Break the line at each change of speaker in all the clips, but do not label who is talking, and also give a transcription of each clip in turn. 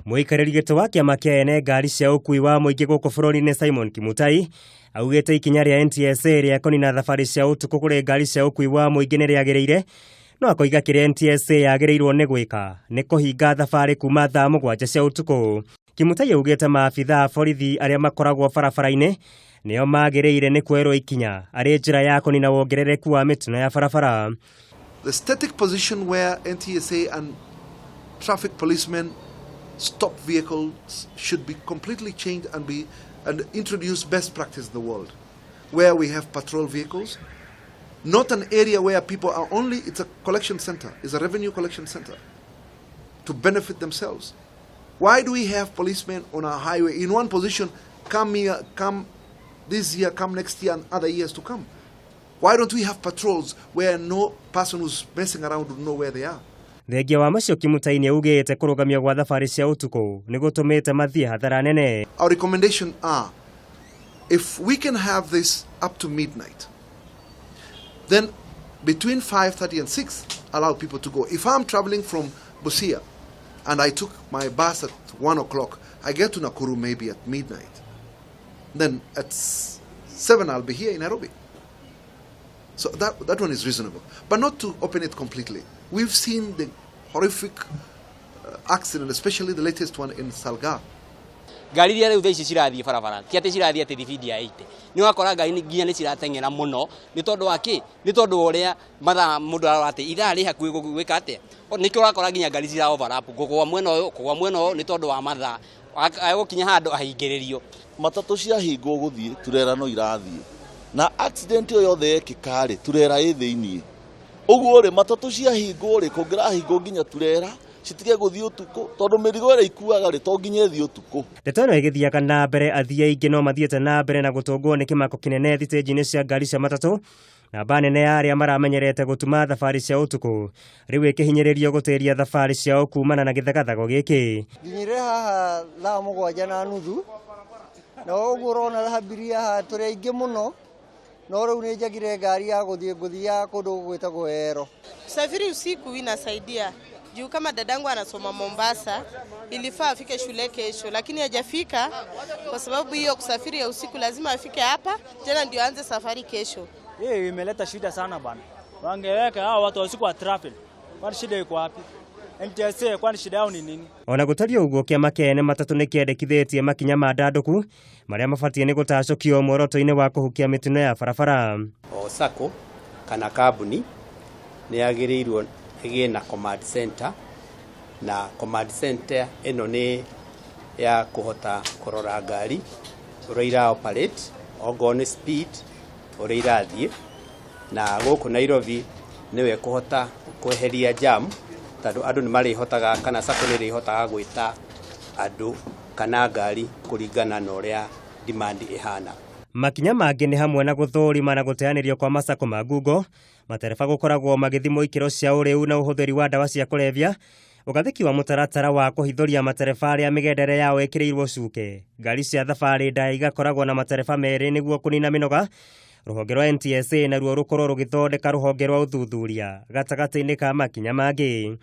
Muikariri gito wa kiama kia ene ngari cia ukui wa muingi guku bururi-ini Simon Kimutai augite ikinya ria NTSA ria konina thabari cia utuku kuri ngari cia ukui wa muingi ni riagiriire, no akoiga kiria NTSA yagirirwo ni gwika ni kuhinga thabari kuma thaa 7 cia utuku. Kimutai augite maabitha a borithi aria makoragwo barabara-ini nio magiriire ni kwerwo ikinya ari njira ya konina wongerereku wa mitino ya barabara.
The static position where NTSA and traffic policemen stop vehicles should be completely changed and introduce best practice in the world, where we have patrol vehicles, not an area where people are only, it's a collection center, it's a revenue collection center to benefit themselves. Why do we have policemen on our highway in one position, come here, come this year, come next year and other years to come? Why don't we have patrols where no person who's messing around would know where they are?
Thengia wa macio Kimutai ni augite kurugamia gwa thabari cia utuku ni gutumite mathie hathara nene.
Our recommendation are, if we can have this up to midnight, then between 5:30 and 6 allow people to go. If I'm traveling from Busia and I took my bus at 1 o'clock, I get to Nakuru maybe at midnight. Then at 7 I'll be here in Nairobi. So that one is reasonable, but not to open it completely. We've seen the horrific accident, especially the latest one in Salga.
Ngari iria riu thaici cirathie barabara ti ati cirathie ati thibidi ya 80 ni wakora ngari nginya ni cirateng'era muno ni tondu waki ni tondu uria mathaa mundu arate ithaa ri hakui gwika ate ni kä urakora nginya ngari cira overlap gukwa mwena uyu ni tondu wa mathaa agukinya handu ahingiririo
matatu cia hingo guthii turera no irathie na accident yo yothe yekikari turera i thiini uguo ri matatu cia hingo ri kungira hingo nginya turera citige guthii utuku tondu mirigo ira ikuaga ri to nginya thi utuku.
Ndeto no igithiaga na mbere athii aingi no mathiite na mbere na gutungwo ni kimako kinene thitĩnji-inĩ cia ngari cia matatu na banene ya aria maramenyerete gutuma thabari cia utuku riu ikihinyiririo gutiria thabari cia kumana na githagathago giki.
Nginyire haha thaa 7:30 na uguo rona habiria ha turi aingi muno no riu ni njagire ngari ya guthia kundu gwitagwo Ero.
Kusafiri usiku inasaidia juu kama dadangu anasoma Mombasa ilifaa afike shule kesho lakini hajafika kwa sababu hiyo kusafiri ya usiku lazima afike hapa tena ndio aanze safari kesho.
Hii imeleta shida sana bana. Wangeweka hao watu usiku wa traffic. Kwa shida iko wapi? NTSA kwa shida yao ni nini?
Ona gutario uguo kiama kia ene matatu ni kiendekithitie makinya ma ndanduku maria mabatie ni gutacukio mworoto-ini wa kuhukia mitino ya barabara.
Sako kana kabuni ni agirirwo igie na command center na command center eno ni ya kuhota kurora ngari uria operate ogone speed uria irathie na guku Nairobi niwe kuhota kweheria jam tondu andu ni marihotaga kana sako ni rihotaga gwita andu kana ngari kuringana na uria demand ihana.
Makinya mangi ni hamwe na guthurima na guteanirio kwa masako ma Google, matereba gukoragwo magithimo ikiro cia uriu na uhuthiri wa dawa cia kulevya, ugathiki wa mutaratara wa kuhithuria matereba aria migendere yao ikirirwo cuke, ngari cia thabari ndaya igakoragwo na matereba meri niguo kunina minoga, ruhonge rwa NTSA na ruo rukorwo rugithondeka ruhonge rwa uthuthuria gatagati-ini ka makinya mangi.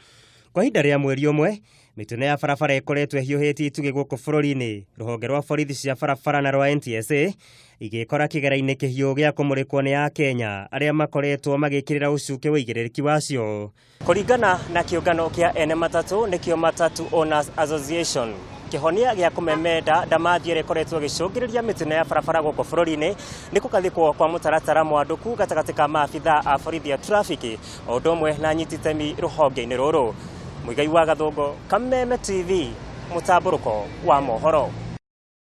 Kwa ihinda ria mweri umwe mitino ya barabara ikoretwo hiuhitie itugi guku bururi-ini, ruhonge rwa borithi cia barabara na rwa NTSA igikora kigera-ini kihiu gia kumurikwo ni ya Kenya aria makoretwo magikirira ucuke wa igiririki wacio. Kuringana na kiungano kia ene matatu nikio Matatu Owners Association, kihonia gia kumemenda ndamathie rikoretwo gicungiriria mitino ya barabara guku bururi-ini ni kukathikwo kwa mutaratara mwanduku gatagati ka maabitha a borithi ya traffic o ndomwe na anyiti itemi ruhonge-ini ruru. Muigai wa Gathungu, Kameme TV, mutamburuko wa mohoro.